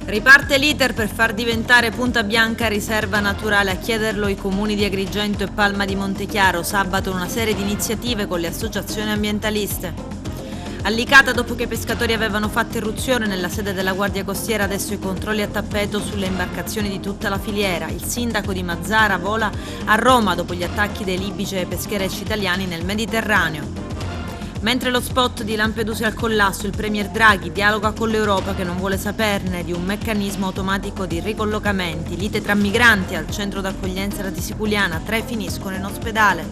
Riparte l'iter per far diventare Punta Bianca riserva naturale, a chiederlo i comuni di Agrigento e Palma di Montechiaro. Sabato una serie di iniziative con le associazioni ambientaliste. A Licata, dopo che i pescatori avevano fatto irruzione nella sede della Guardia Costiera, adesso i controlli a tappeto sulle imbarcazioni di tutta la filiera. Il sindaco di Mazara vola a Roma dopo gli attacchi dei libici ai pescherecci italiani nel Mediterraneo. Mentre lo spot di Lampedusa al collasso, il premier Draghi dialoga con l'Europa che non vuole saperne di un meccanismo automatico di ricollocamenti. Lite tra migranti al centro d'accoglienza della Tisiculiana, 3 finiscono in ospedale.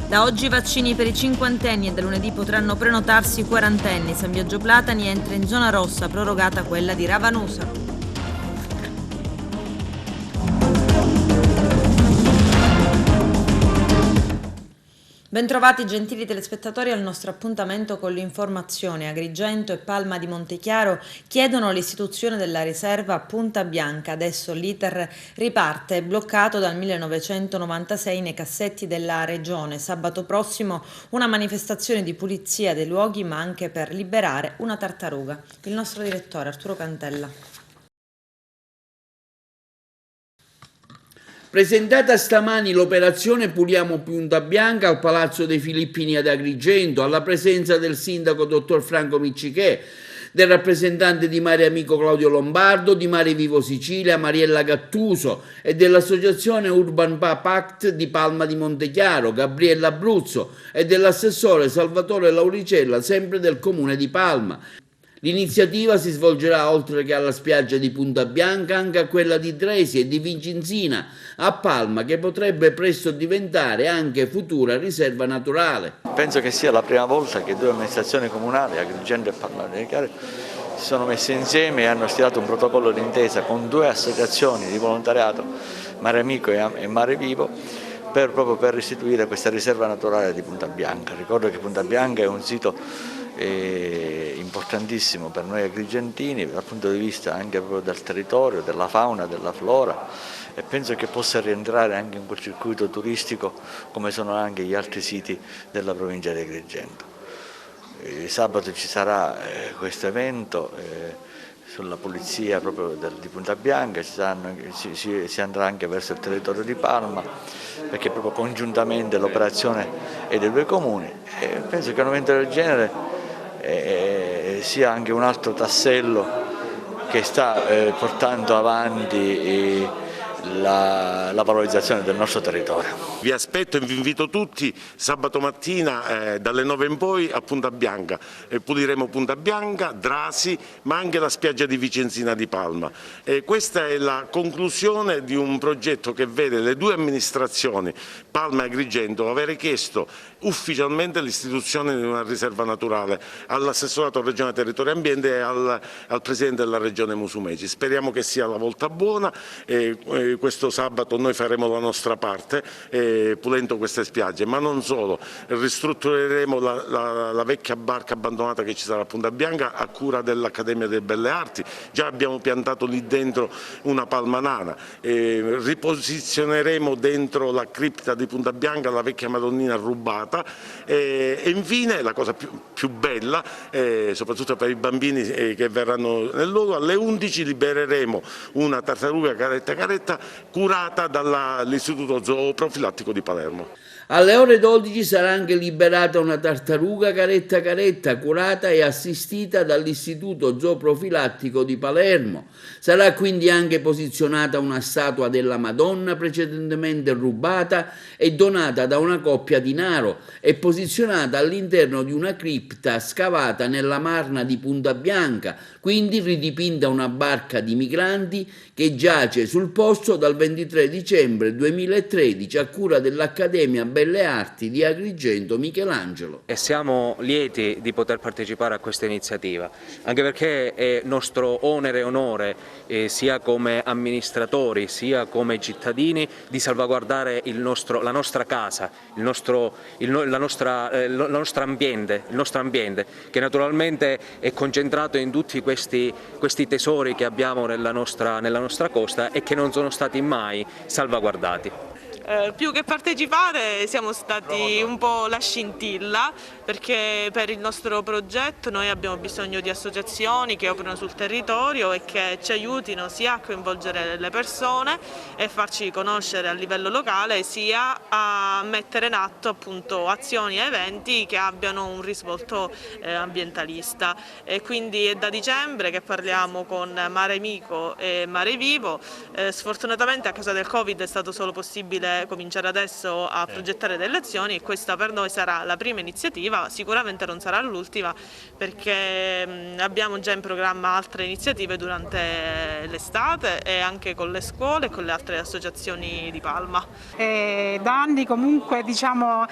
Da oggi vaccini per i cinquantenni e da lunedì potranno prenotarsi i quarantenni. San Biagio Platani entra in zona rossa, prorogata quella di Ravanusa. Bentrovati gentili telespettatori al nostro appuntamento con l'informazione. Agrigento e Palma di Montechiaro chiedono l'istituzione della riserva Punta Bianca. Adesso l'iter riparte, bloccato dal 1996 nei cassetti della regione. Sabato prossimo una manifestazione di pulizia dei luoghi, ma anche per liberare una tartaruga. Il nostro direttore Arturo Cantella. Presentata stamani l'operazione Puliamo Punta Bianca al Palazzo dei Filippini ad Agrigento, alla presenza del sindaco dottor Franco Miccichè, del rappresentante di Mare Amico Claudio Lombardo, di Mare Vivo Sicilia Mariella Gattuso e dell'associazione Urban Pact di Palma di Montechiaro Gabriella Abruzzo e dell'assessore Salvatore Lauricella, sempre del comune di Palma. L'iniziativa si svolgerà oltre che alla spiaggia di Punta Bianca anche a quella di Dresi e di Vincenzina a Palma, che potrebbe presto diventare anche futura riserva naturale. Penso che sia la prima volta che 2 amministrazioni comunali, Agrigento e Palma di Montechiaro, si sono messe insieme e hanno stilato un protocollo d'intesa con 2 associazioni di volontariato, Mare Amico e Mare Vivo, proprio per istituire questa riserva naturale di Punta Bianca. Ricordo che Punta Bianca è un sito importantissimo per noi agrigentini dal punto di vista anche proprio del territorio, della fauna, della flora, e penso che possa rientrare anche in quel circuito turistico come sono anche gli altri siti della provincia di Agrigento. Sabato ci sarà questo evento sulla pulizia proprio di Punta Bianca, si andrà anche verso il territorio di Palma, perché proprio congiuntamente l'operazione è dei 2 comuni, e penso che un evento del genere sia anche un altro tassello che sta portando avanti la valorizzazione del nostro territorio. Vi aspetto e vi invito tutti sabato mattina dalle 9 in poi a Punta Bianca. Puliremo Punta Bianca, Drasi, ma anche la spiaggia di Vincenzina di Palma. Questa è la conclusione di un progetto che vede le 2 amministrazioni, Palma e Agrigento, avere chiesto ufficialmente l'istituzione di una riserva naturale all'assessorato regionale territorio e ambiente e al presidente della regione Musumeci. Speriamo che sia la volta buona. Questo sabato noi faremo la nostra parte pulendo queste spiagge, ma non solo, ristruttureremo la vecchia barca abbandonata che ci sarà a Punta Bianca a cura dell'Accademia delle Belle Arti. Già abbiamo piantato lì dentro una palma nana, riposizioneremo dentro la cripta di Punta Bianca la vecchia Madonnina rubata e infine la cosa più bella, soprattutto per i bambini che verranno nel luogo, alle 11 libereremo una tartaruga caretta curata dall'Istituto Zooprofilattico di Palermo. Alle ore 12 sarà anche liberata una tartaruga caretta curata e assistita dall'Istituto Zooprofilattico di Palermo. Sarà quindi anche posizionata una statua della Madonna precedentemente rubata e donata da una coppia di Naro e posizionata all'interno di una cripta scavata nella marna di Punta Bianca, quindi ridipinta una barca di migranti che giace sul posto dal 23 dicembre 2013 a cura dell'Accademia Belle Arti di Agrigento Michelangelo. E siamo lieti di poter partecipare a questa iniziativa, anche perché è nostro onere e onore, sia come amministratori sia come cittadini, di salvaguardare la nostra casa, il nostro ambiente, che naturalmente è concentrato in tutti questi tesori che abbiamo nella nostra costa e che non sono stati mai salvaguardati. Più che partecipare siamo stati un po' la scintilla, perché per il nostro progetto noi abbiamo bisogno di associazioni che operano sul territorio e che ci aiutino sia a coinvolgere le persone e farci conoscere a livello locale, sia a mettere in atto appunto azioni e eventi che abbiano un risvolto ambientalista. E quindi è da dicembre che parliamo con Mare Amico e Mare Vivo. Sfortunatamente a causa del Covid è stato solo possibile cominciare adesso a progettare delle azioni, e questa per noi sarà la prima iniziativa, sicuramente non sarà l'ultima, perché abbiamo già in programma altre iniziative durante l'estate e anche con le scuole e con le altre associazioni di Palma. Da anni comunque siamo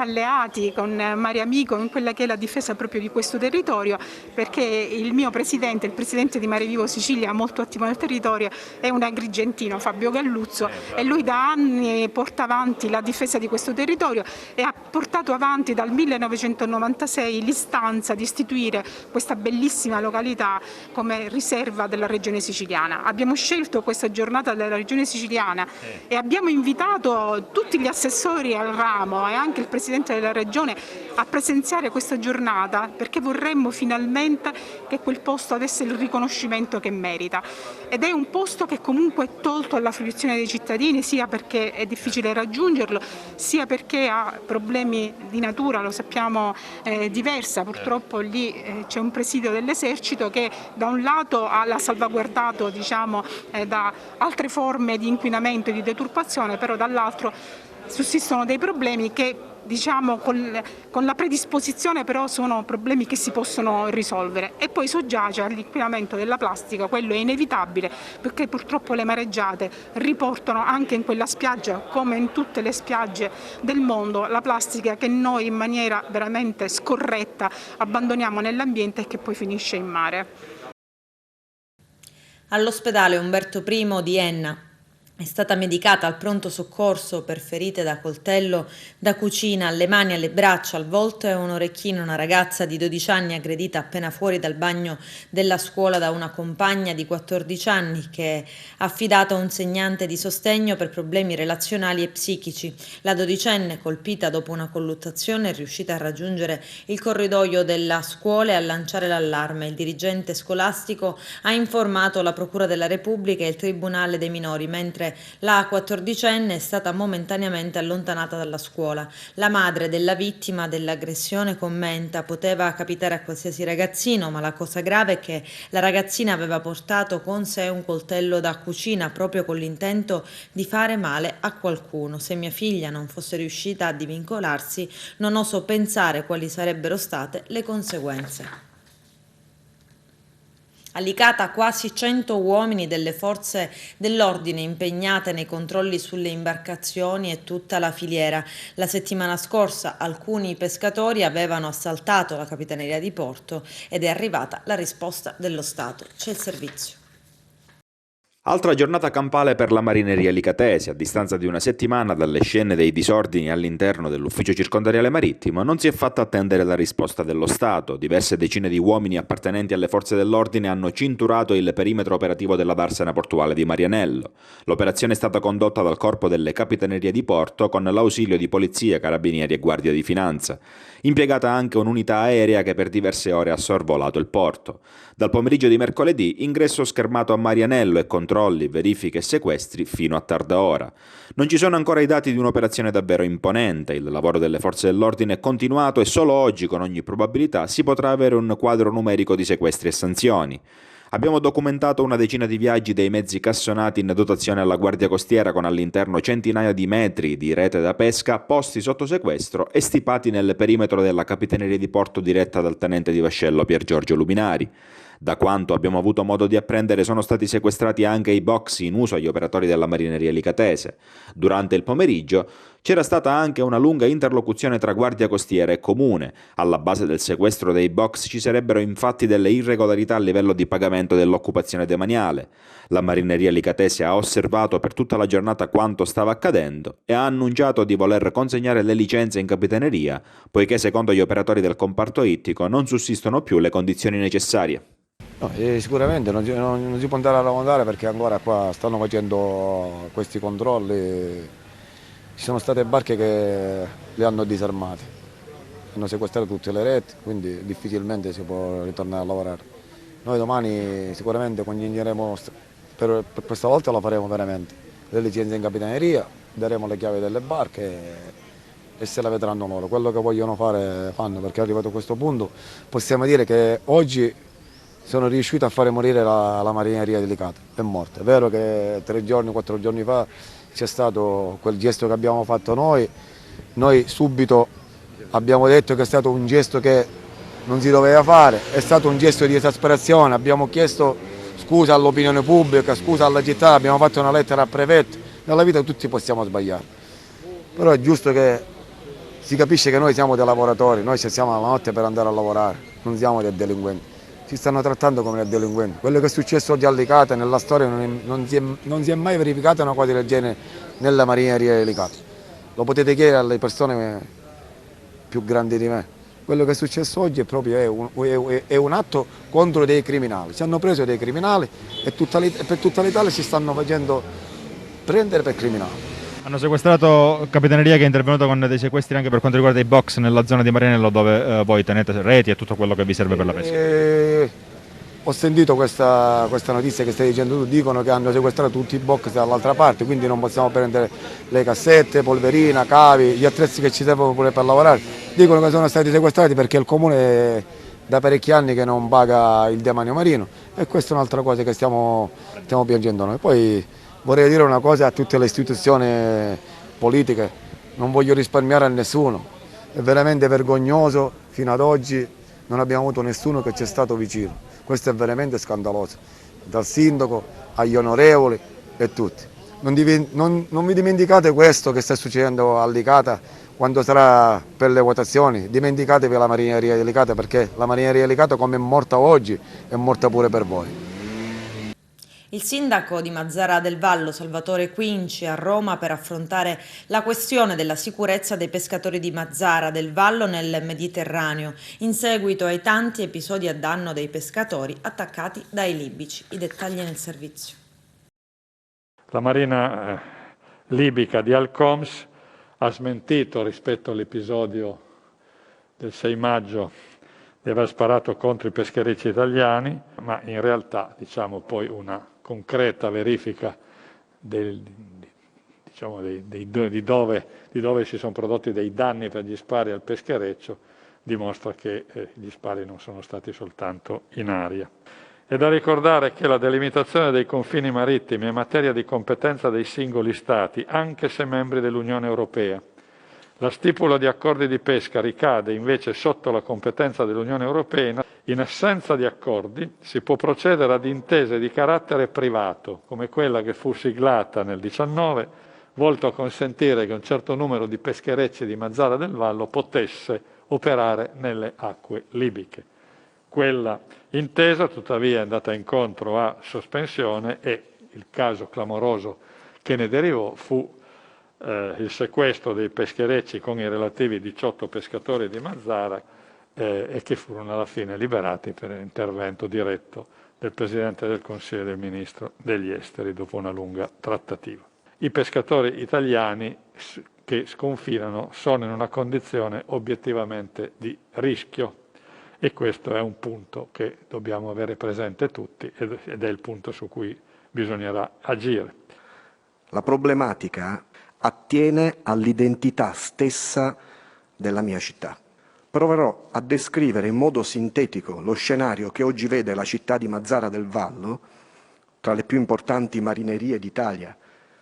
alleati con Mare Amico in quella che è la difesa proprio di questo territorio, perché il mio presidente, il presidente di Mare Vivo Sicilia, molto attivo nel territorio, è un agrigentino, Fabio Galluzzo, e lui da anni porta avanti la difesa di questo territorio e ha portato avanti dal 1996 l'istanza di istituire questa bellissima località come riserva della regione siciliana. Abbiamo scelto questa giornata della regione siciliana e abbiamo invitato tutti gli assessori al ramo e anche il presidente della regione a presenziare questa giornata, perché vorremmo finalmente che quel posto avesse il riconoscimento che merita. Ed è un posto che comunque è tolto alla fruizione dei cittadini, sia perché è difficile raggiungerlo, sia perché ha problemi di natura, lo sappiamo, diversa. Purtroppo lì c'è un presidio dell'esercito che da un lato l'ha salvaguardato da altre forme di inquinamento e di deturpazione, però dall'altro sussistono dei problemi che con la predisposizione però sono problemi che si possono risolvere. E poi soggiace all'inquinamento della plastica, quello è inevitabile, perché purtroppo le mareggiate riportano anche in quella spiaggia, come in tutte le spiagge del mondo, la plastica che noi in maniera veramente scorretta abbandoniamo nell'ambiente e che poi finisce in mare. All'ospedale Umberto I di Enna è stata medicata al pronto soccorso per ferite da coltello, da cucina, alle mani, alle braccia, al volto e a un orecchino una ragazza di 12 anni aggredita appena fuori dal bagno della scuola da una compagna di 14 anni che ha affidato a un insegnante di sostegno per problemi relazionali e psichici. La dodicenne, colpita dopo una colluttazione, è riuscita a raggiungere il corridoio della scuola e a lanciare l'allarme. Il dirigente scolastico ha informato la Procura della Repubblica e il Tribunale dei minori, mentre la 14enne è stata momentaneamente allontanata dalla scuola. La madre della vittima dell'aggressione commenta: poteva capitare a qualsiasi ragazzino, ma la cosa grave è che la ragazzina aveva portato con sé un coltello da cucina proprio con l'intento di fare male a qualcuno. Se mia figlia non fosse riuscita a divincolarsi, non oso pensare quali sarebbero state le conseguenze. A Licata quasi 100 uomini delle forze dell'ordine impegnate nei controlli sulle imbarcazioni e tutta la filiera. La settimana scorsa alcuni pescatori avevano assaltato la Capitaneria di Porto ed è arrivata la risposta dello Stato. C'è il servizio. Altra giornata campale per la marineria licatese. A distanza di una settimana dalle scene dei disordini all'interno dell'ufficio circondariale marittimo, non si è fatta attendere la risposta dello Stato. Diverse decine di uomini appartenenti alle forze dell'ordine hanno cinturato il perimetro operativo della Darsena portuale di Marianello. L'operazione è stata condotta dal corpo delle Capitanerie di Porto con l'ausilio di polizia, carabinieri e guardia di finanza. Impiegata anche un'unità aerea che per diverse ore ha sorvolato il porto. Dal pomeriggio di mercoledì ingresso schermato a Marianello e controlli, verifiche e sequestri fino a tarda ora. Non ci sono ancora i dati di un'operazione davvero imponente. Il lavoro delle forze dell'ordine è continuato e solo oggi, con ogni probabilità, si potrà avere un quadro numerico di sequestri e sanzioni. Abbiamo documentato una decina di viaggi dei mezzi cassonati in dotazione alla Guardia Costiera con all'interno centinaia di metri di rete da pesca posti sotto sequestro e stipati nel perimetro della Capitaneria di Porto diretta dal tenente di vascello Pier Giorgio Luminari. Da quanto abbiamo avuto modo di apprendere, sono stati sequestrati anche i box in uso agli operatori della marineria licatese. Durante il pomeriggio c'era stata anche una lunga interlocuzione tra Guardia Costiera e Comune. Alla base del sequestro dei box ci sarebbero infatti delle irregolarità a livello di pagamento dell'occupazione demaniale. La marineria licatese ha osservato per tutta la giornata quanto stava accadendo e ha annunciato di voler consegnare le licenze in capitaneria, poiché secondo gli operatori del comparto ittico non sussistono più le condizioni necessarie. No, sicuramente non si può andare a lavorare perché ancora qua stanno facendo questi controlli ci sono state barche che le hanno disarmate, hanno sequestrato tutte le reti, quindi difficilmente si può ritornare a lavorare. Noi domani sicuramente congegneremo, per questa volta lo faremo veramente, le licenze in capitaneria, daremo le chiavi delle barche e se la vedranno loro. Quello che vogliono fare fanno, perché arrivato a questo punto possiamo dire che oggi sono riuscito a fare morire la marineria delicata, è morta. È vero che 3 giorni, 4 giorni fa c'è stato quel gesto che abbiamo fatto noi subito abbiamo detto che è stato un gesto che non si doveva fare, è stato un gesto di esasperazione, abbiamo chiesto scusa all'opinione pubblica, scusa alla città, abbiamo fatto una lettera al prefetto, nella vita tutti possiamo sbagliare, però è giusto che si capisce che noi siamo dei lavoratori, noi ci siamo la notte per andare a lavorare, non siamo dei delinquenti, ci stanno trattando come dei delinquenti. Quello che è successo oggi a Licata nella storia non si è mai verificata una cosa del genere nella marineria di Licata. Lo potete chiedere alle persone più grandi di me. Quello che è successo oggi è proprio è un atto contro dei criminali. Ci hanno preso dei criminali e per tutta l'Italia ci stanno facendo prendere per criminali. Hanno sequestrato Capitaneria che è intervenuta con dei sequestri anche per quanto riguarda i box nella zona di Marinello dove voi tenete reti e tutto quello che vi serve per la pesca. Ho sentito questa notizia che stai dicendo tu, dicono che hanno sequestrato tutti i box dall'altra parte, quindi non possiamo prendere le cassette, polverina, cavi, gli attrezzi che ci servono pure per lavorare. Dicono che sono stati sequestrati perché il comune da parecchi anni che non paga il demanio marino e questa è un'altra cosa che stiamo piangendo noi. Poi vorrei dire una cosa a tutte le istituzioni politiche, non voglio risparmiare a nessuno, è veramente vergognoso, fino ad oggi non abbiamo avuto nessuno che ci è stato vicino, questo è veramente scandaloso, dal sindaco agli onorevoli e tutti. Non vi dimenticate questo che sta succedendo a Licata quando sarà per le votazioni, dimenticatevi la marineria di Licata perché la marineria di Licata come è morta oggi è morta pure per voi. Il sindaco di Mazzara del Vallo, Salvatore Quinci, a Roma per affrontare la questione della sicurezza dei pescatori di Mazzara del Vallo nel Mediterraneo, in seguito ai tanti episodi a danno dei pescatori attaccati dai libici. I dettagli nel servizio. La Marina libica di Al-Khoms ha smentito rispetto all'episodio del 6 maggio di aver sparato contro i pescherecci italiani, ma in realtà poi una concreta verifica di dove si sono prodotti dei danni per gli spari al peschereccio dimostra che gli spari non sono stati soltanto in aria. È da ricordare che la delimitazione dei confini marittimi è materia di competenza dei singoli Stati, anche se membri dell'Unione Europea. La stipula di accordi di pesca ricade invece sotto la competenza dell'Unione Europea. In assenza di accordi si può procedere ad intese di carattere privato, come quella che fu siglata nel 19, volto a consentire che un certo numero di pescherecci di Mazzara del Vallo potesse operare nelle acque libiche. Quella intesa tuttavia è andata incontro a sospensione e il caso clamoroso che ne derivò fu il sequestro dei pescherecci con i relativi 18 pescatori di Mazzara e che furono alla fine liberati per intervento diretto del Presidente del Consiglio e del Ministro degli Esteri dopo una lunga trattativa. I pescatori italiani che sconfinano sono in una condizione obiettivamente di rischio e questo è un punto che dobbiamo avere presente tutti ed è il punto su cui bisognerà agire. La problematica attiene all'identità stessa della mia città. Proverò a descrivere in modo sintetico lo scenario che oggi vede la città di Mazzara del Vallo, tra le più importanti marinerie d'Italia,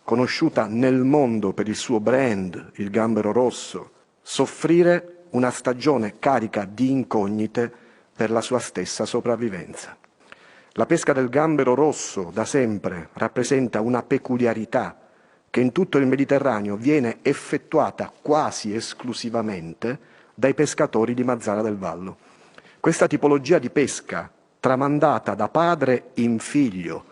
conosciuta nel mondo per il suo brand, il gambero rosso, soffrire una stagione carica di incognite per la sua stessa sopravvivenza. La pesca del gambero rosso da sempre rappresenta una peculiarità che in tutto il Mediterraneo viene effettuata quasi esclusivamente dai pescatori di Mazzara del Vallo. Questa tipologia di pesca, tramandata da padre in figlio,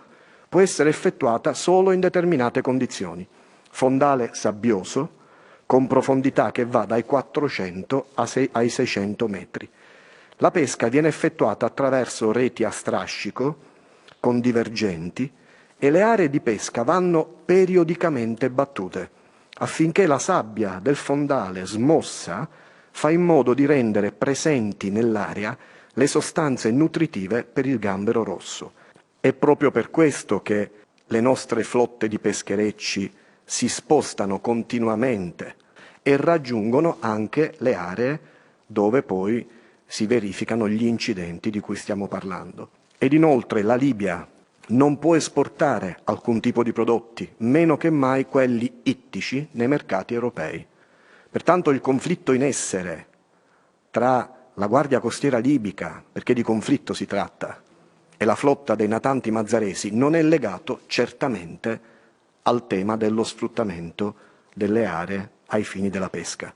può essere effettuata solo in determinate condizioni. Fondale sabbioso, con profondità che va dai 400 ai 600 metri. La pesca viene effettuata attraverso reti a strascico, con divergenti, e le aree di pesca vanno periodicamente battute. affinché la sabbia del fondale smossa fa in modo di rendere presenti nell'aria le sostanze nutritive per il gambero rosso. È proprio per questo che le nostre flotte di pescherecci si spostano continuamente e raggiungono anche le aree dove poi si verificano gli incidenti di cui stiamo parlando. Ed inoltre la Libia non può esportare alcun tipo di prodotti, meno che mai quelli ittici, nei mercati europei. Pertanto il conflitto in essere tra la Guardia Costiera libica, perché di conflitto si tratta, e la flotta dei natanti mazzaresi non è legato certamente al tema dello sfruttamento delle aree ai fini della pesca.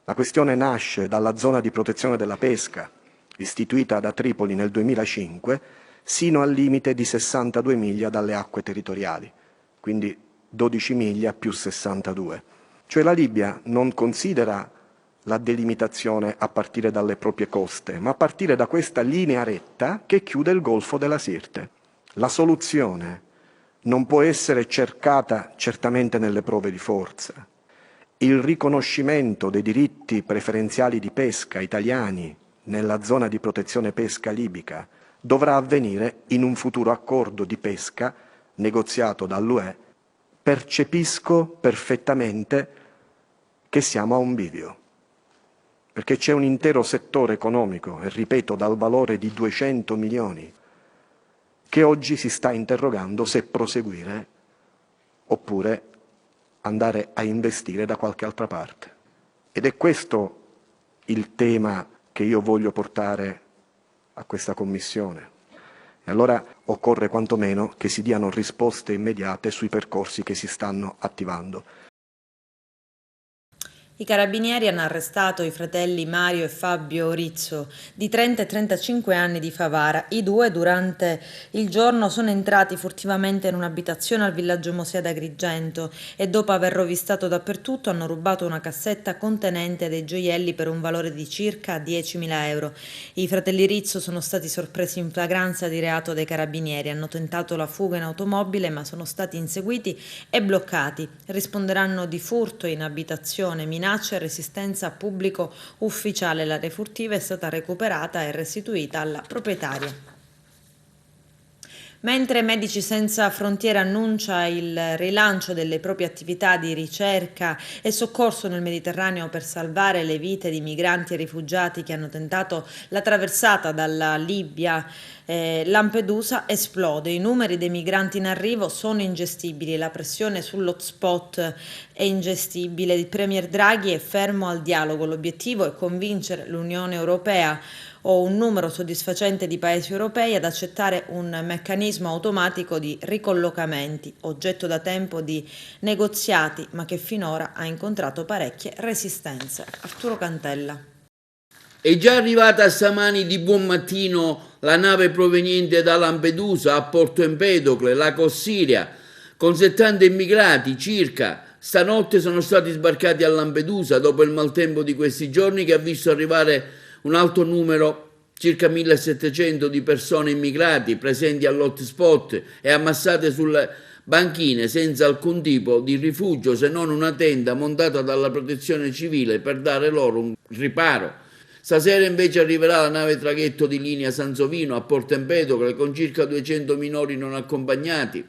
La questione nasce dalla zona di protezione della pesca, istituita da Tripoli nel 2005, sino al limite di 62 miglia dalle acque territoriali, quindi 12 miglia più 62. Cioè la Libia non considera la delimitazione a partire dalle proprie coste, ma a partire da questa linea retta che chiude il Golfo della Sirte. La soluzione non può essere cercata certamente nelle prove di forza. Il riconoscimento dei diritti preferenziali di pesca italiani nella zona di protezione pesca libica dovrà avvenire in un futuro accordo di pesca negoziato dall'UE. Percepisco perfettamente che siamo a un bivio, perché c'è un intero settore economico, e ripeto, dal valore di 200 milioni, che oggi si sta interrogando se proseguire oppure andare a investire da qualche altra parte. Ed è questo il tema che io voglio portare a questa Commissione. E allora occorre quantomeno che si diano risposte immediate sui percorsi che si stanno attivando. I carabinieri hanno arrestato i fratelli Mario e Fabio Rizzo, di 30 e 35 anni, di Favara. I due durante il giorno sono entrati furtivamente in un'abitazione al villaggio Mosè d'Agrigento e dopo aver rovistato dappertutto hanno rubato una cassetta contenente dei gioielli per un valore di circa 10.000 euro. I fratelli Rizzo sono stati sorpresi in flagranza di reato dai carabinieri, hanno tentato la fuga in automobile ma sono stati inseguiti e bloccati. Risponderanno di furto in abitazione, minacce e resistenza a pubblico ufficiale. La refurtiva è stata recuperata e restituita alla proprietaria. Mentre Medici Senza Frontiere annuncia il rilancio delle proprie attività di ricerca e soccorso nel Mediterraneo per salvare le vite di migranti e rifugiati che hanno tentato la traversata dalla Libia, Lampedusa esplode. I numeri dei migranti in arrivo sono ingestibili, la pressione sull'hotspot è ingestibile. Il Premier Draghi è fermo al dialogo. L'obiettivo è convincere l'Unione Europea o un numero soddisfacente di paesi europei ad accettare un meccanismo automatico di ricollocamenti, oggetto da tempo di negoziati, ma che finora ha incontrato parecchie resistenze. Arturo Cantella. È già arrivata stamani di buon mattino la nave proveniente da Lampedusa a Porto Empedocle, la Cossiria, con 70 immigrati circa. Stanotte sono stati sbarcati a Lampedusa dopo il maltempo di questi giorni, che ha visto arrivare un alto numero, circa 1.700 di persone immigrati presenti all'hotspot e ammassate sulle banchine senza alcun tipo di rifugio se non una tenda montata dalla protezione civile per dare loro un riparo. Stasera invece arriverà la nave traghetto di linea Sansovino a Porto Empedocle con circa 200 minori non accompagnati.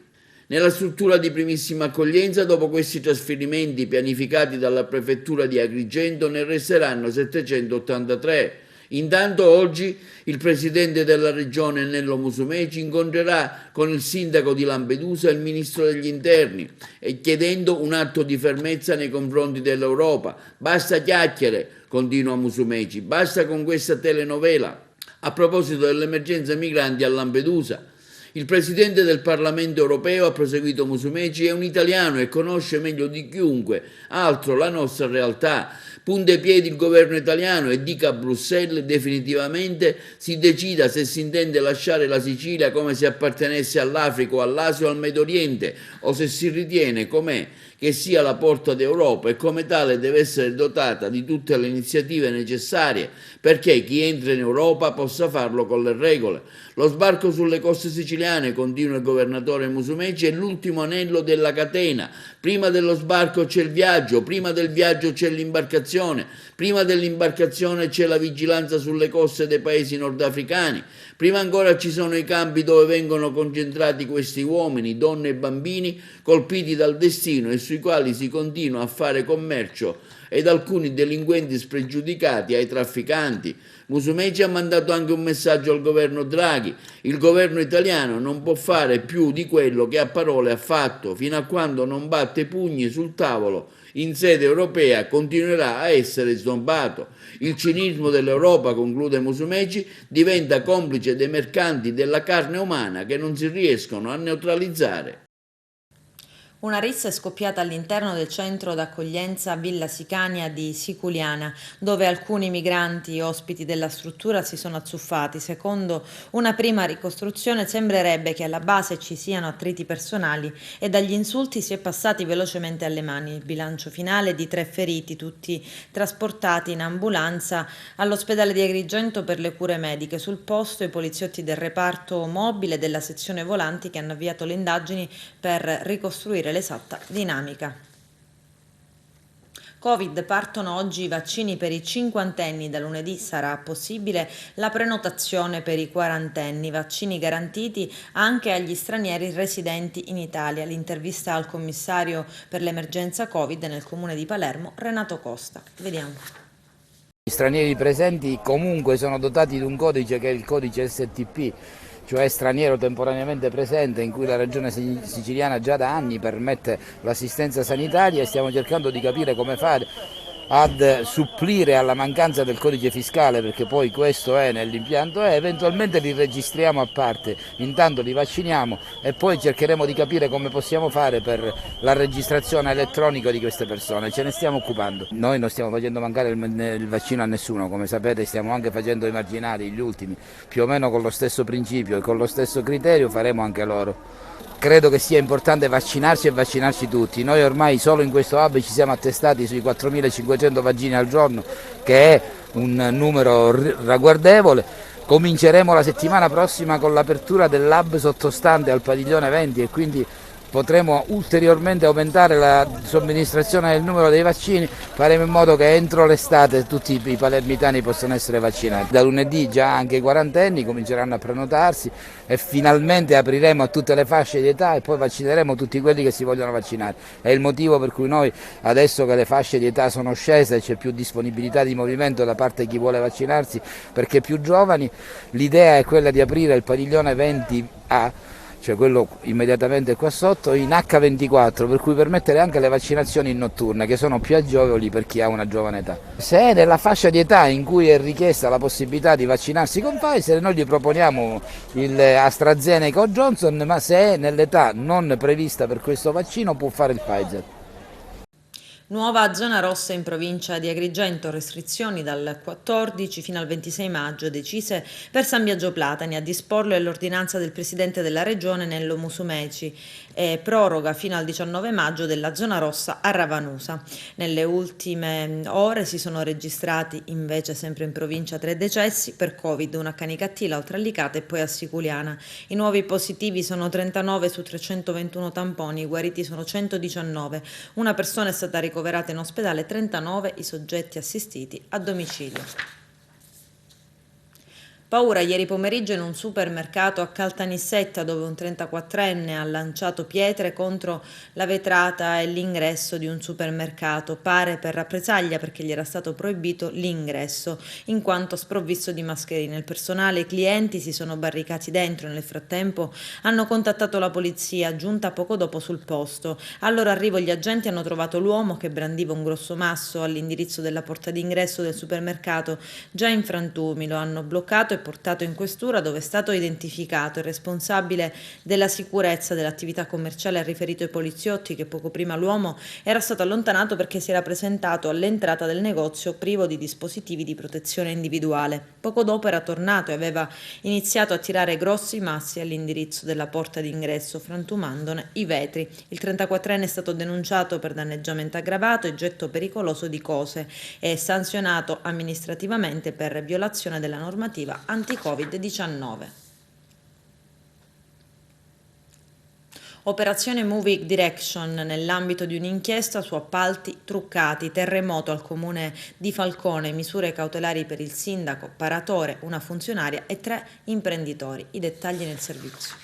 Nella struttura di primissima accoglienza, dopo questi trasferimenti pianificati dalla prefettura di Agrigento, ne resteranno 783. Intanto oggi il presidente della regione Nello Musumeci incontrerà con il sindaco di Lampedusa e il ministro degli interni, e chiedendo un atto di fermezza nei confronti dell'Europa. Basta chiacchiere, continua Musumeci, basta con questa telenovela. A proposito dell'emergenza migranti a Lampedusa, il presidente del Parlamento europeo, ha proseguito Musumeci, è un italiano e conosce meglio di chiunque altro la nostra realtà. punta i piedi il governo italiano e dica a Bruxelles definitivamente si decida se si intende lasciare la Sicilia come se appartenesse all'Africa o all'Asia o al Medio Oriente, o se si ritiene com'è che sia la porta d'Europa e come tale deve essere dotata di tutte le iniziative necessarie perché chi entra in Europa possa farlo con le regole. Lo sbarco sulle coste siciliane, continua il governatore Musumeci, è l'ultimo anello della catena. Prima dello sbarco c'è il viaggio, prima del viaggio c'è l'imbarcazione, prima dell'imbarcazione c'è la vigilanza sulle coste dei paesi nordafricani, prima ancora ci sono i campi dove vengono concentrati questi uomini, donne e bambini colpiti dal destino e sui quali si continua a fare commercio ed alcuni delinquenti spregiudicati ai trafficanti. Musumeci ha mandato anche un messaggio al governo Draghi. Il governo italiano non può fare più di quello che a parole ha fatto. Fino a quando non batte i pugni sul tavolo in sede europea continuerà a essere snobbato. Il cinismo dell'Europa, conclude Musumeci, diventa complice dei mercanti della carne umana che non si riescono a neutralizzare. Una rissa è scoppiata all'interno del centro d'accoglienza Villa Sicania di Siculiana, dove alcuni migranti ospiti della struttura si sono azzuffati. Secondo una prima ricostruzione sembrerebbe che alla base ci siano attriti personali e dagli insulti si è passati velocemente alle mani. Il bilancio finale è di 3 feriti, tutti trasportati in ambulanza all'ospedale di Agrigento per le cure mediche. Sul posto i poliziotti del reparto mobile della sezione volanti che hanno avviato le indagini per ricostruire l'esatta dinamica. Covid, partono oggi i vaccini per i cinquantenni, da lunedì sarà possibile la prenotazione per i quarantenni, vaccini garantiti anche agli stranieri residenti in Italia. L'intervista al commissario per l'emergenza Covid nel comune di Palermo, Renato Costa. Vediamo. Gli stranieri presenti comunque sono dotati di un codice che è il codice STP, cioè straniero temporaneamente presente, in cui la regione siciliana già da anni permette l'assistenza sanitaria e stiamo cercando di capire come fare ad supplire alla mancanza del codice fiscale, perché poi questo è nell'impianto e eventualmente li registriamo a parte, intanto li vacciniamo e poi cercheremo di capire come possiamo fare per la registrazione elettronica di queste persone, ce ne stiamo occupando. Noi non stiamo facendo mancare il vaccino a nessuno, come sapete stiamo anche facendo i marginali, gli ultimi, più o meno con lo stesso principio e con lo stesso criterio faremo anche loro. Credo che sia importante vaccinarci e vaccinarci tutti. Noi ormai solo in questo hub ci siamo attestati sui 4.500 vaccini al giorno, che è un numero ragguardevole. Cominceremo la settimana prossima con l'apertura del lab sottostante al padiglione 20 e quindi potremo ulteriormente aumentare la somministrazione del numero dei vaccini, faremo in modo che entro l'estate tutti i palermitani possano essere vaccinati. Da lunedì già anche i quarantenni cominceranno a prenotarsi e finalmente apriremo a tutte le fasce di età e poi vaccineremo tutti quelli che si vogliono vaccinare. È il motivo per cui noi adesso che le fasce di età sono scese e c'è più disponibilità di movimento da parte di chi vuole vaccinarsi perché più giovani, l'idea è quella di aprire il padiglione 20A, cioè quello immediatamente qua sotto, in H24, per cui permettere anche le vaccinazioni notturne, che sono più agevoli per chi ha una giovane età. Se è nella fascia di età in cui è richiesta la possibilità di vaccinarsi con Pfizer, noi gli proponiamo il AstraZeneca o Johnson, ma se è nell'età non prevista per questo vaccino può fare il Pfizer. Nuova zona rossa in provincia di Agrigento, restrizioni dal 14 fino al 26 maggio decise per San Biagio Platani, a disporlo è l'ordinanza del presidente della regione Nello Musumeci e proroga fino al 19 maggio della zona rossa a Ravanusa. Nelle ultime ore si sono registrati invece sempre in provincia 3 decessi per Covid, una a Canicattì, l'altra a Licata e poi a Siculiana. I nuovi positivi sono 39 su 321 tamponi, i guariti sono 119, una persona è stata ricoverata in ospedale, 39 i soggetti assistiti a domicilio. Paura ieri pomeriggio in un supermercato a Caltanissetta, dove un 34enne ha lanciato pietre contro la vetrata e l'ingresso di un supermercato, pare per rappresaglia perché gli era stato proibito l'ingresso in quanto sprovvisto di mascherine. Il personale e i clienti si sono barricati dentro, nel frattempo hanno contattato la polizia, giunta poco dopo sul posto. Al loro arrivo gli agenti hanno trovato l'uomo che brandiva un grosso masso all'indirizzo della porta d'ingresso del supermercato già in frantumi, lo hanno bloccato arrestato e portato in questura, dove è stato identificato il responsabile della sicurezza dell'attività commerciale. Ha riferito ai poliziotti che poco prima l'uomo era stato allontanato perché si era presentato all'entrata del negozio privo di dispositivi di protezione individuale. Poco dopo era tornato e aveva iniziato a tirare grossi massi all'indirizzo della porta d'ingresso, frantumandone i vetri. Il 34enne è stato denunciato per danneggiamento aggravato e getto pericoloso di cose e sanzionato amministrativamente per violazione della normativa anti-Covid-19. Operazione Moving Direction nell'ambito di un'inchiesta su appalti truccati, terremoto al comune di Falcone, misure cautelari per il sindaco, paratore, una funzionaria e 3 imprenditori. I dettagli nel servizio.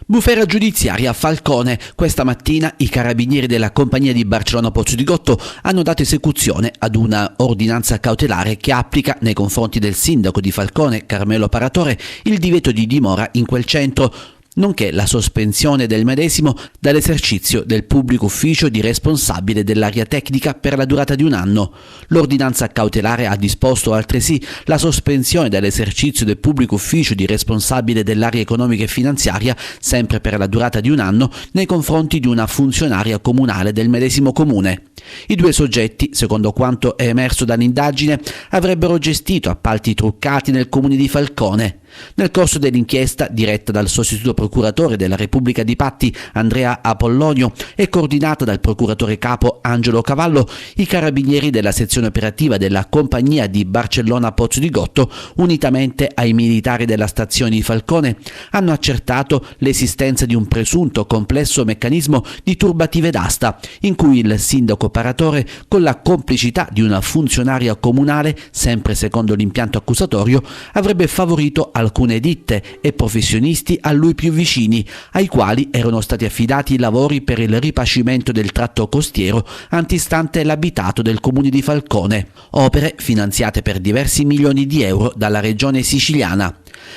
Bufera giudiziaria a Falcone. Questa mattina i carabinieri della compagnia di Barcellona Pozzo di Gotto hanno dato esecuzione ad una ordinanza cautelare che applica nei confronti del sindaco di Falcone, Carmelo Paratore, il divieto di dimora in quel centro, nonché la sospensione del medesimo dall'esercizio del pubblico ufficio di responsabile dell'area tecnica per la durata di 1 anno. L'ordinanza cautelare ha disposto altresì la sospensione dall'esercizio del pubblico ufficio di responsabile dell'area economica e finanziaria, sempre per la durata di 1 anno, nei confronti di una funzionaria comunale del medesimo comune. I 2 soggetti, secondo quanto è emerso dall'indagine, avrebbero gestito appalti truccati nel comune di Falcone. Nel corso dell'inchiesta, diretta dal sostituto procuratore della Repubblica di Patti, Andrea Apollonio, e coordinata dal procuratore capo Angelo Cavallo, i carabinieri della sezione operativa della compagnia di Barcellona Pozzo di Gotto, unitamente ai militari della stazione di Falcone, hanno accertato l'esistenza di un presunto complesso meccanismo di turbative d'asta, in cui il sindaco Paratore, con la complicità di una funzionaria comunale, sempre secondo l'impianto accusatorio, avrebbe favorito alcune ditte e professionisti a lui più vicini, ai quali erano stati affidati i lavori per il ripascimento del tratto costiero antistante l'abitato del comune di Falcone, opere finanziate per diversi milioni di euro dalla regione siciliana.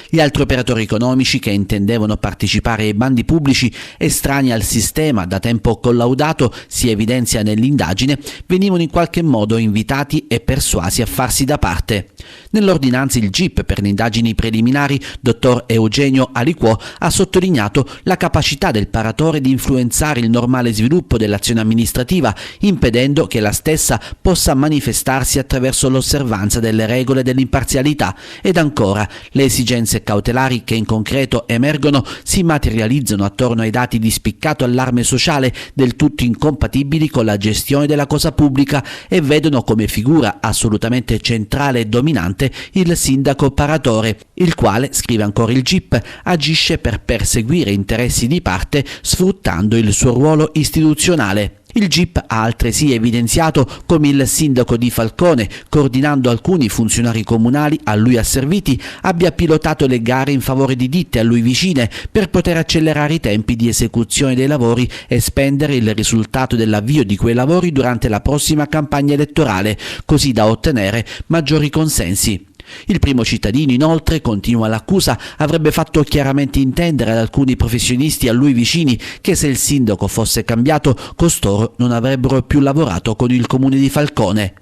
Gli altri operatori economici che intendevano partecipare ai bandi pubblici estranei al sistema da tempo collaudato, si evidenzia nell'indagine, venivano in qualche modo invitati e persuasi a farsi da parte. Nell'ordinanza il GIP per le indagini preliminari, dottor Eugenio Aliquò, ha sottolineato la capacità del paratore di influenzare il normale sviluppo dell'azione amministrativa, impedendo che la stessa possa manifestarsi attraverso l'osservanza delle regole dell'imparzialità, ed ancora le esigenze cautelari che in concreto emergono si materializzano attorno ai dati di spiccato allarme sociale del tutto incompatibili con la gestione della cosa pubblica e vedono come figura assolutamente centrale e dominante il sindaco paratore, il quale, scrive ancora il GIP, agisce per perseguire interessi di parte sfruttando il suo ruolo istituzionale. Il GIP ha altresì evidenziato come il sindaco di Falcone, coordinando alcuni funzionari comunali a lui asserviti, abbia pilotato le gare in favore di ditte a lui vicine per poter accelerare i tempi di esecuzione dei lavori e spendere il risultato dell'avvio di quei lavori durante la prossima campagna elettorale, così da ottenere maggiori consensi. Il primo cittadino, inoltre, continua l'accusa, avrebbe fatto chiaramente intendere ad alcuni professionisti a lui vicini che se il sindaco fosse cambiato, costoro non avrebbero più lavorato con il comune di Falcone.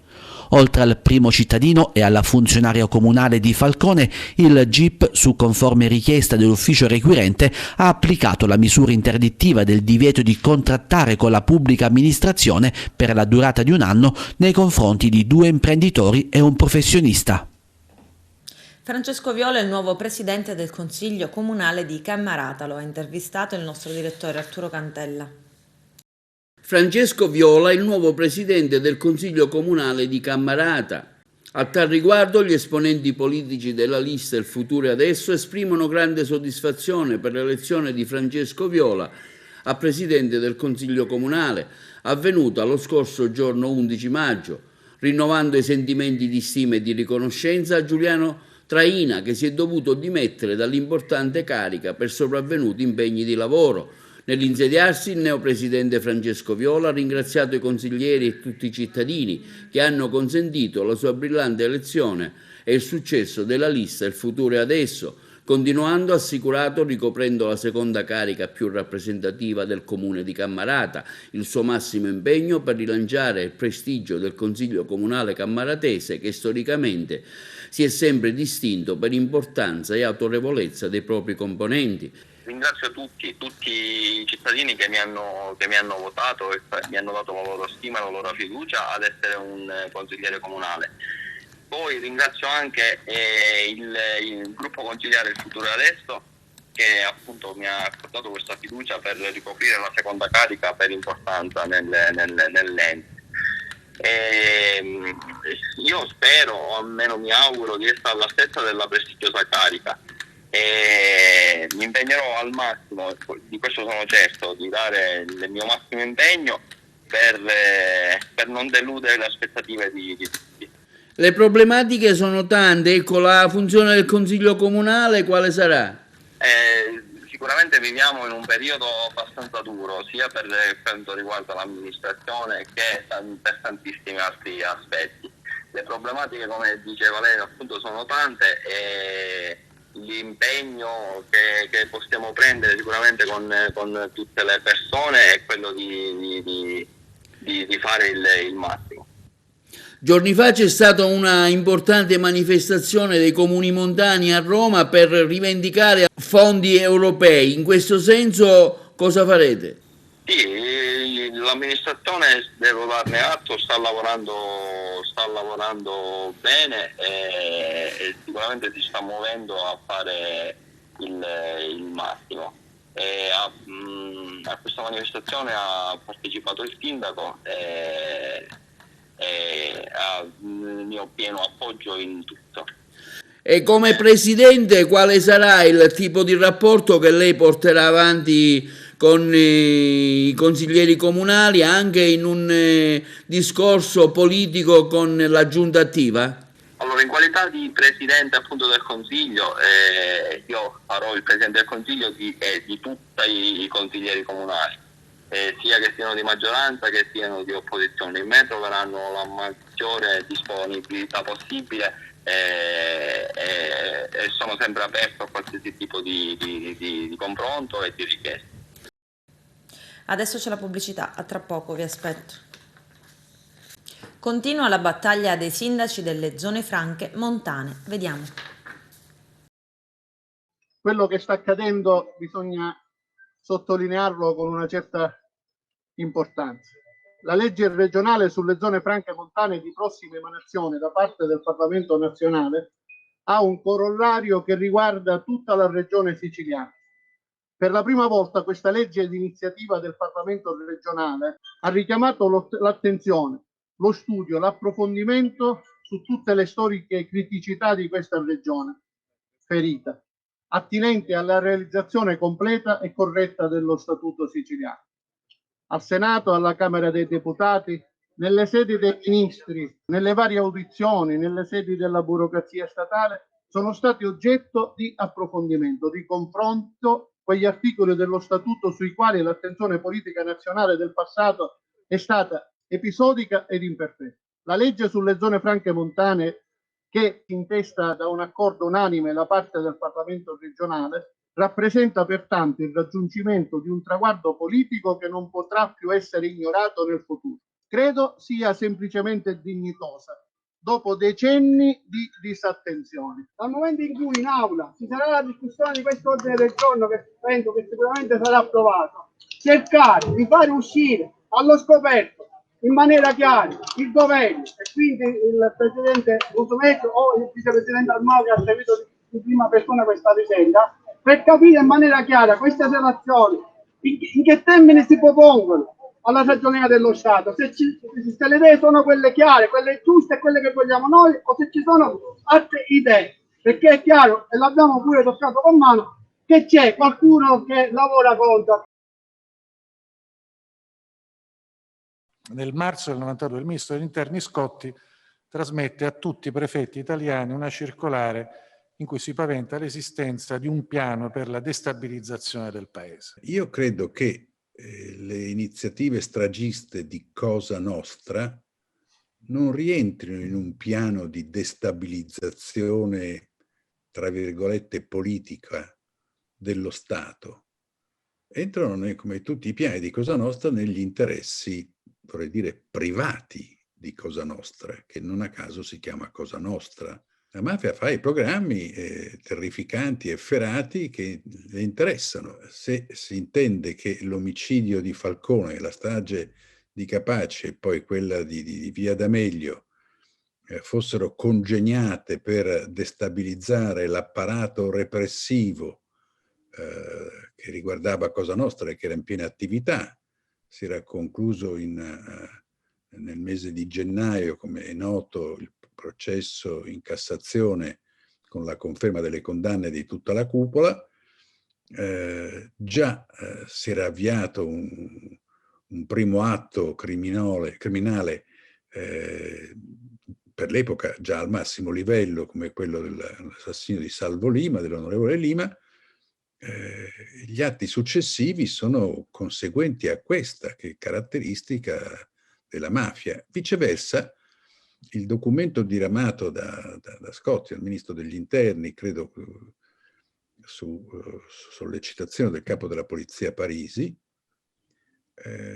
Oltre al primo cittadino e alla funzionaria comunale di Falcone, il GIP, su conforme richiesta dell'ufficio requirente, ha applicato la misura interdittiva del divieto di contrattare con la pubblica amministrazione per la durata di 1 anno nei confronti di 2 imprenditori e un professionista. Francesco Viola è il nuovo presidente del Consiglio Comunale di Cammarata, lo ha intervistato il nostro direttore Arturo Cantella. Francesco Viola è il nuovo presidente del Consiglio Comunale di Cammarata. A tal riguardo gli esponenti politici della lista Il Futuro Adesso esprimono grande soddisfazione per l'elezione di Francesco Viola a presidente del Consiglio Comunale, avvenuta lo scorso giorno 11 maggio, rinnovando i sentimenti di stima e di riconoscenza a Giuliano Traina, che si è dovuto dimettere dall'importante carica per sopravvenuti impegni di lavoro. Nell'insediarsi, il neopresidente Francesco Viola ha ringraziato i consiglieri e tutti i cittadini che hanno consentito la sua brillante elezione e il successo della lista Il Futuro Adesso, continuando, assicurato, ricoprendo la seconda carica più rappresentativa del comune di Cammarata, il suo massimo impegno per rilanciare il prestigio del Consiglio Comunale cammaratese, che storicamente si è sempre distinto per importanza e autorevolezza dei propri componenti. Ringrazio tutti i cittadini che mi hanno votato e mi hanno dato la loro stima e la loro fiducia ad essere un consigliere comunale. Poi ringrazio anche il gruppo consigliare Il Futuro Adesso, che appunto mi ha accordato questa fiducia per ricoprire la seconda carica per importanza nell'ente. Io spero, o almeno mi auguro, di essere all'altezza della prestigiosa carica. Mi impegnerò al massimo, di questo sono certo, di dare il mio massimo impegno per non deludere le aspettative di tutti. Le problematiche sono tante, ecco, la funzione del Consiglio Comunale quale sarà? Sicuramente viviamo in un periodo abbastanza duro, sia per quanto riguarda l'amministrazione che per tantissimi altri aspetti. Le problematiche, come diceva lei, appunto sono tante e l'impegno che possiamo prendere sicuramente con tutte le persone è quello di fare il massimo. Giorni fa c'è stata una importante manifestazione dei comuni montani a Roma per rivendicare fondi europei. In questo senso cosa farete? Sì, l'amministrazione, devo darne atto, sta lavorando bene e sicuramente si sta muovendo a fare il massimo. A questa manifestazione ha partecipato il sindaco e ha il mio pieno appoggio in tutto. E come presidente quale sarà il tipo di rapporto che lei porterà avanti con i consiglieri comunali, anche in un discorso politico con la giunta attiva? Allora, in qualità di presidente appunto del Consiglio, io farò il presidente del Consiglio di tutti i consiglieri comunali, sia che siano di maggioranza che siano di opposizione. In me troveranno la maggiore disponibilità possibile e sono sempre aperto a qualsiasi tipo di confronto e di richiesta. Adesso c'è la pubblicità, a tra poco, vi aspetto. Continua la battaglia dei sindaci delle zone franche montane. Vediamo. Quello che sta accadendo bisogna sottolinearlo con una certa importanza. La legge regionale sulle zone franche montane di prossima emanazione da parte del Parlamento nazionale ha un corollario che riguarda tutta la regione siciliana. Per la prima volta questa legge di iniziativa del Parlamento regionale ha richiamato l'attenzione, lo studio, l'approfondimento su tutte le storiche criticità di questa regione ferita, attinenti alla realizzazione completa e corretta dello Statuto siciliano. Al Senato, alla Camera dei Deputati, nelle sedi dei ministri, nelle varie audizioni, nelle sedi della burocrazia statale, sono stati oggetto di approfondimento, di confronto quegli articoli dello Statuto sui quali l'attenzione politica nazionale del passato è stata episodica ed imperfetta. La legge sulle zone franche montane, che si intesta da un accordo unanime da parte del Parlamento regionale, rappresenta pertanto il raggiungimento di un traguardo politico che non potrà più essere ignorato nel futuro. Credo sia semplicemente dignitosa, dopo decenni di disattenzione. Dal momento in cui in aula ci sarà la discussione di questo ordine del giorno, che penso che sicuramente sarà approvato, cercare di fare uscire allo scoperto in maniera chiara il governo e quindi il presidente Musumeci o il vicepresidente Armao, che ha seguito di prima persona questa vicenda, per capire in maniera chiara queste relazioni, in che termini si propongono alla ragioneria dello Stato, se le idee sono quelle chiare, quelle giuste, quelle che vogliamo noi, o se ci sono altre idee, perché è chiaro, e l'abbiamo pure toccato con mano, che c'è qualcuno che lavora contro. Nel marzo del 92 il ministro degli interni Scotti trasmette a tutti i prefetti italiani una circolare in cui si paventa l'esistenza di un piano per la destabilizzazione del paese. Io credo che le iniziative stragiste di Cosa Nostra non rientrino in un piano di destabilizzazione tra virgolette, politica dello Stato, entrano, come tutti i piani di Cosa Nostra, negli interessi, vorrei dire, privati di Cosa Nostra, che non a caso si chiama Cosa Nostra. La mafia fa i programmi terrificanti, efferati, che le interessano. Se si intende che l'omicidio di Falcone, la strage di Capaci e poi quella di Via D'Amelio fossero congegnate per destabilizzare l'apparato repressivo che riguardava Cosa Nostra e che era in piena attività, si era concluso nel mese di gennaio, come è noto, il processo in Cassazione con la conferma delle condanne di tutta la cupola. Già si era avviato un primo atto criminale per l'epoca già al massimo livello, come quello dell'assassinio di Salvo Lima, dell'onorevole Lima. Gli atti successivi sono conseguenti a questa, che è caratteristica della mafia. Viceversa, il documento diramato da Scotti al ministro degli Interni, credo su sollecitazione del capo della polizia Parisi,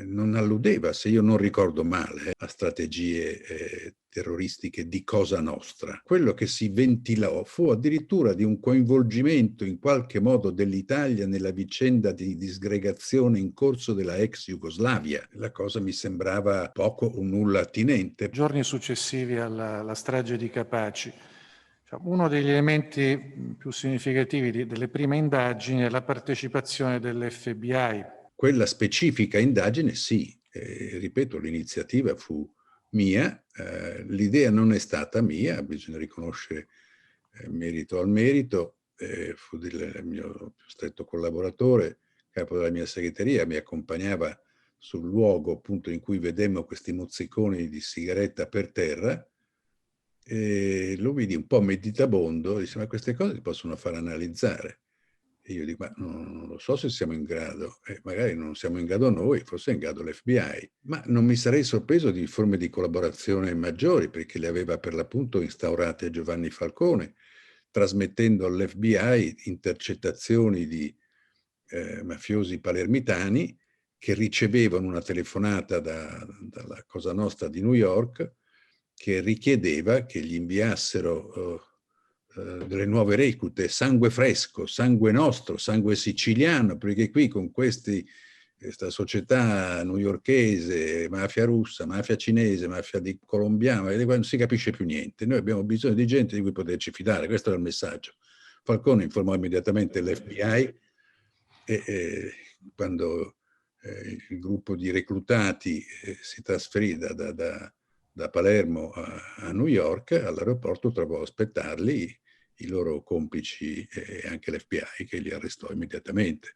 non alludeva, se io non ricordo male, a strategie terroristiche di Cosa Nostra. Quello che si ventilò fu addirittura di un coinvolgimento in qualche modo dell'Italia nella vicenda di disgregazione in corso della ex Jugoslavia. La cosa mi sembrava poco o nulla attinente. Giorni successivi alla strage di Capaci, uno degli elementi più significativi delle prime indagini è la partecipazione dell'FBI. Quella specifica indagine sì, ripeto, l'iniziativa fu mia, l'idea non è stata mia, bisogna riconoscere merito al merito, fu del mio più stretto collaboratore, capo della mia segreteria, mi accompagnava sul luogo appunto in cui vedemmo questi mozziconi di sigaretta per terra, e lo vidi un po' meditabondo, disse: ma queste cose si possono far analizzare. E io dico: ma non lo so se siamo in grado, magari non siamo in grado noi, forse è in grado l'FBI, ma non mi sarei sorpreso di forme di collaborazione maggiori, perché le aveva per l'appunto instaurate Giovanni Falcone, trasmettendo all'FBI intercettazioni di mafiosi palermitani che ricevevano una telefonata dalla Cosa Nostra di New York, che richiedeva che gli inviassero delle nuove reclute, sangue fresco, sangue nostro, sangue siciliano, perché qui con questa società newyorkese, mafia russa, mafia cinese, mafia colombiana, non si capisce più niente. Noi abbiamo bisogno di gente di cui poterci fidare, questo era il messaggio. Falcone informò immediatamente l'FBI e quando il gruppo di reclutati si trasferì da Palermo a New York, all'aeroporto trovò a aspettarli i loro complici e anche l'FBI, che li arrestò immediatamente.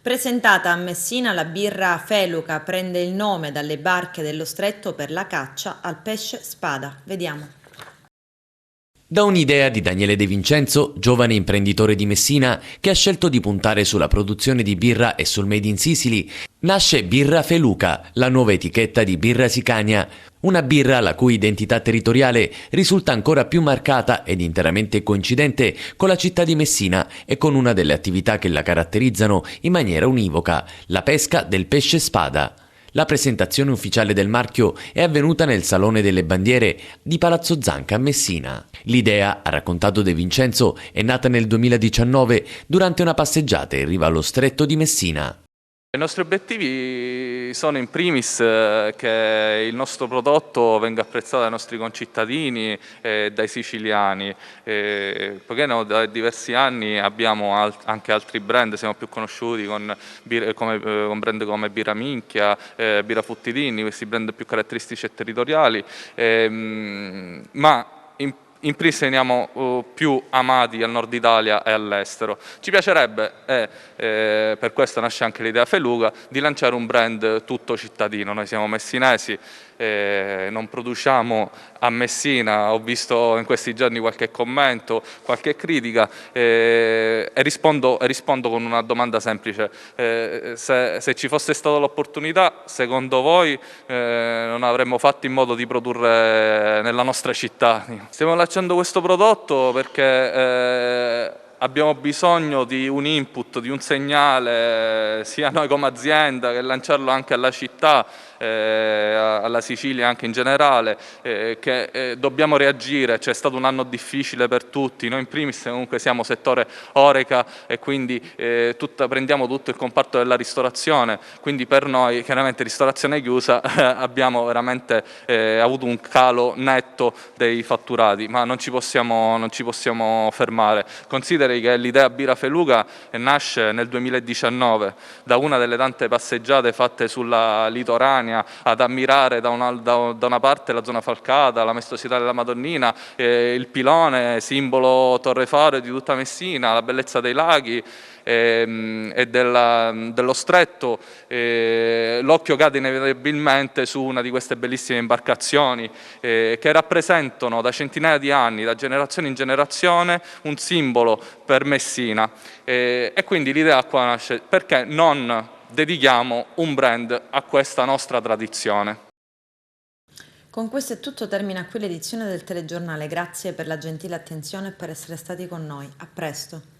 Presentata a Messina, la birra Feluca prende il nome dalle barche dello stretto per la caccia al pesce spada. Vediamo. Da un'idea di Daniele De Vincenzo, giovane imprenditore di Messina che ha scelto di puntare sulla produzione di birra e sul Made in Sicily, nasce Birra Feluca, la nuova etichetta di Birra Sicania, una birra la cui identità territoriale risulta ancora più marcata ed interamente coincidente con la città di Messina e con una delle attività che la caratterizzano in maniera univoca, la pesca del pesce spada. La presentazione ufficiale del marchio è avvenuta nel Salone delle Bandiere di Palazzo Zanca a Messina. L'idea, ha raccontato De Vincenzo, è nata nel 2019 durante una passeggiata in riva allo stretto di Messina. I nostri obiettivi sono in primis che il nostro prodotto venga apprezzato dai nostri concittadini e dai siciliani, poiché da diversi anni abbiamo anche altri brand, siamo più conosciuti con brand come Birra Minchia, Birra Futtidini, questi brand più caratteristici e territoriali, ma in primis veniamo più amati al nord Italia e all'estero. Ci piacerebbe, per questo nasce anche l'idea Feluca, di lanciare un brand tutto cittadino. Noi siamo messinesi, non produciamo a Messina. Ho visto in questi giorni qualche commento, qualche critica e rispondo con una domanda semplice. Se ci fosse stata l'opportunità, secondo voi non avremmo fatto in modo di produrre nella nostra città? Stiamo lanciando questo prodotto perché abbiamo bisogno di un input, di un segnale, sia noi come azienda che lanciarlo anche alla città, alla Sicilia anche in generale, che dobbiamo reagire. C'è stato un anno difficile per tutti, noi in primis comunque siamo settore Horeca e quindi prendiamo tutto il comparto della ristorazione, quindi per noi chiaramente ristorazione chiusa abbiamo veramente avuto un calo netto dei fatturati, ma non ci possiamo fermare. Consideri che l'idea Birra Feluca nasce nel 2019 da una delle tante passeggiate fatte sulla litoranea ad ammirare da una parte la zona falcata, la maestosità della Madonnina, il pilone, simbolo Torrefaro di tutta Messina, la bellezza dei laghi e dello stretto. L'occhio cade inevitabilmente su una di queste bellissime imbarcazioni che rappresentano da centinaia di anni, da generazione in generazione, un simbolo per Messina. E quindi l'idea qua nasce: perché non dedichiamo un brand a questa nostra tradizione? Con questo è tutto, termina qui l'edizione del telegiornale. Grazie per la gentile attenzione e per essere stati con noi. A presto.